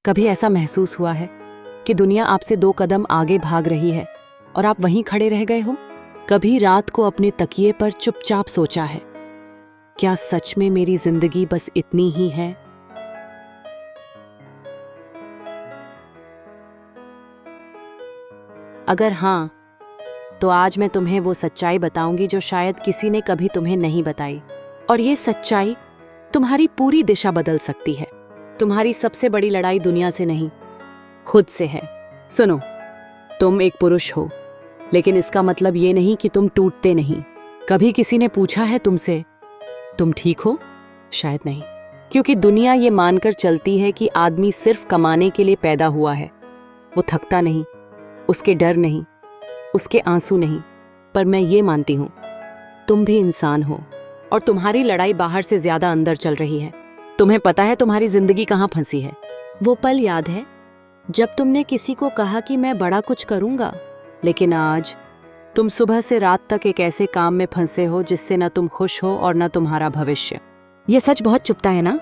कभी ऐसा महसूस हुआ है कि दुनिया आपसे 2 कदम आगे भाग रही है और आप वहीं खड़े रह गए हो? कभी रात को अपने तकिए पर चुपचाप सोचा है, क्या सच में मेरी जिंदगी बस इतनी ही है? अगर हाँ, तो आज मैं तुम्हें वो सच्चाई बताऊंगी जो शायद किसी ने कभी तुम्हें नहीं बताई। और ये सच्चाई तुम्हारी पूरी दिशा बदल सकती है। तुम्हारी सबसे बड़ी लड़ाई दुनिया से नहीं, खुद से है। सुनो, तुम एक पुरुष हो, लेकिन इसका मतलब ये नहीं कि तुम टूटते नहीं। कभी किसी ने पूछा है तुमसे, तुम ठीक हो? शायद नहीं, क्योंकि दुनिया ये मानकर चलती है कि आदमी सिर्फ कमाने के लिए पैदा हुआ है। वो थकता नहीं, उसके डर नहीं, उसके आंसू नहीं। पर मैं ये मानती हूं, तुम भी इंसान हो और तुम्हारी लड़ाई बाहर से ज्यादा अंदर चल रही है। तुम्हें पता है तुम्हारी जिंदगी कहां फंसी है? वो पल याद है जब तुमने किसी को कहा कि मैं बड़ा कुछ करूंगा, लेकिन आज तुम सुबह से रात तक एक ऐसे काम में फंसे हो जिससे न तुम खुश हो और न तुम्हारा भविष्य। ये सच बहुत चुभता है ना,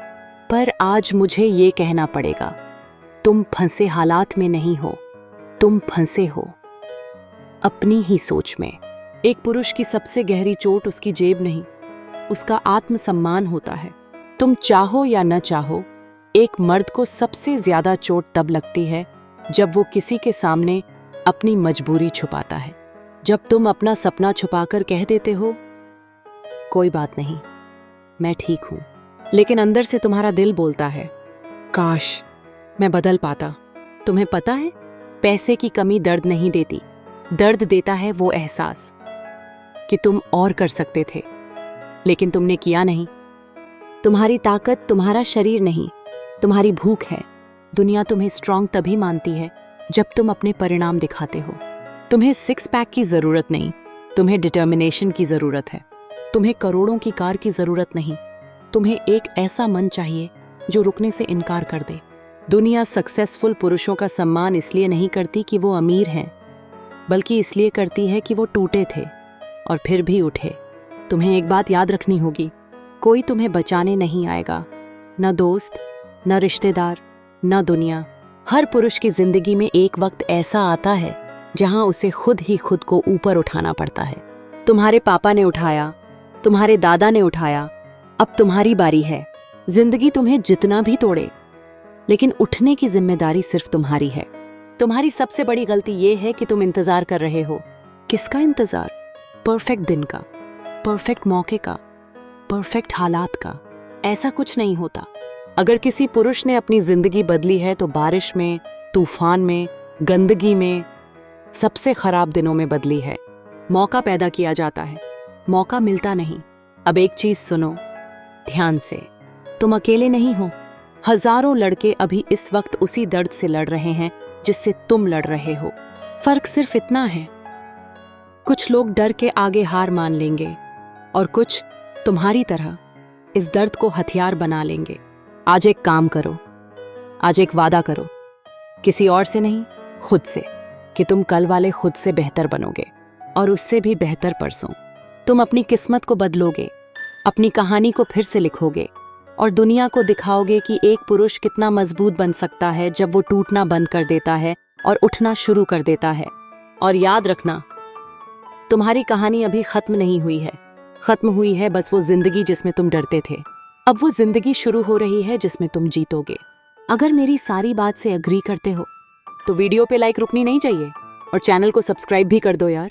पर आज मुझे ये कहना पड़ेगा, तुम फंसे हालात में नहीं हो, तुम फंसे हो अपनी ही सोच में। एक पुरुष की सबसे गहरी चोट उसकी जेब नहीं, उसका आत्मसम्मान होता है। तुम चाहो या न चाहो, एक मर्द को सबसे ज्यादा चोट तब लगती है जब वो किसी के सामने अपनी मजबूरी छुपाता है। जब तुम अपना सपना छुपाकर कह देते हो, कोई बात नहीं, मैं ठीक हूं, लेकिन अंदर से तुम्हारा दिल बोलता है, काश मैं बदल पाता। तुम्हें पता है, पैसे की कमी दर्द नहीं देती, दर्द देता है वो एहसास कि तुम और कर सकते थे, लेकिन तुमने किया नहीं। तुम्हारी ताकत तुम्हारा शरीर नहीं, तुम्हारी भूख है। दुनिया तुम्हें स्ट्रांग तभी मानती है जब तुम अपने परिणाम दिखाते हो। तुम्हें 6 पैक की जरूरत नहीं, तुम्हें डिटर्मिनेशन की जरूरत है। तुम्हें करोड़ों की कार की जरूरत नहीं, तुम्हें एक ऐसा मन चाहिए जो रुकने से इनकार कर दे। दुनिया सक्सेसफुल पुरुषों का सम्मान इसलिए नहीं करती कि वो अमीर हैं, बल्कि इसलिए करती है कि वो टूटे थे और फिर भी उठे। तुम्हें एक बात याद रखनी होगी, कोई तुम्हें बचाने नहीं आएगा, न दोस्त, न रिश्तेदार, न दुनिया। हर पुरुष की जिंदगी में एक वक्त ऐसा आता है जहां उसे खुद ही खुद को ऊपर उठाना पड़ता है। तुम्हारे पापा ने उठाया, तुम्हारे दादा ने उठाया, अब तुम्हारी बारी है। जिंदगी तुम्हें जितना भी तोड़े, लेकिन उठने की जिम्मेदारी सिर्फ तुम्हारी है। तुम्हारी सबसे बड़ी गलती ये है कि तुम इंतजार कर रहे हो। किसका इंतजार? परफेक्ट दिन का, परफेक्ट मौके का, परफेक्ट हालात का। ऐसा कुछ नहीं होता। अगर किसी पुरुष ने अपनी जिंदगी बदली है तो बारिश में, तूफान में, गंदगी में, सबसे खराब दिनों में बदली है। मौका पैदा किया जाता है, मौका मिलता नहीं। अब एक चीज सुनो ध्यान से, तुम अकेले नहीं हो। हजारों लड़के अभी इस वक्त उसी दर्द से लड़ रहे हैं जिससे तुम लड़ रहे हो। फर्क सिर्फ इतना है, कुछ लोग डर के आगे हार मान लेंगे और कुछ तुम्हारी तरह इस दर्द को हथियार बना लेंगे। आज एक काम करो, आज एक वादा करो, किसी और से नहीं, खुद से, कि तुम कल वाले खुद से बेहतर बनोगे और उससे भी बेहतर परसों। तुम अपनी किस्मत को बदलोगे, अपनी कहानी को फिर से लिखोगे और दुनिया को दिखाओगे कि एक पुरुष कितना मजबूत बन सकता है जब वो टूटना बंद कर देता है और उठना शुरू कर देता है। और याद रखना, तुम्हारी कहानी अभी खत्म नहीं हुई है। खत्म हुई है बस वो जिंदगी जिसमें तुम डरते थे। अब वो जिंदगी शुरू हो रही है जिसमें तुम जीतोगे। अगर मेरी सारी बात से अग्री करते हो तो वीडियो पे लाइक रुकनी नहीं चाहिए और चैनल को सब्सक्राइब भी कर दो यार।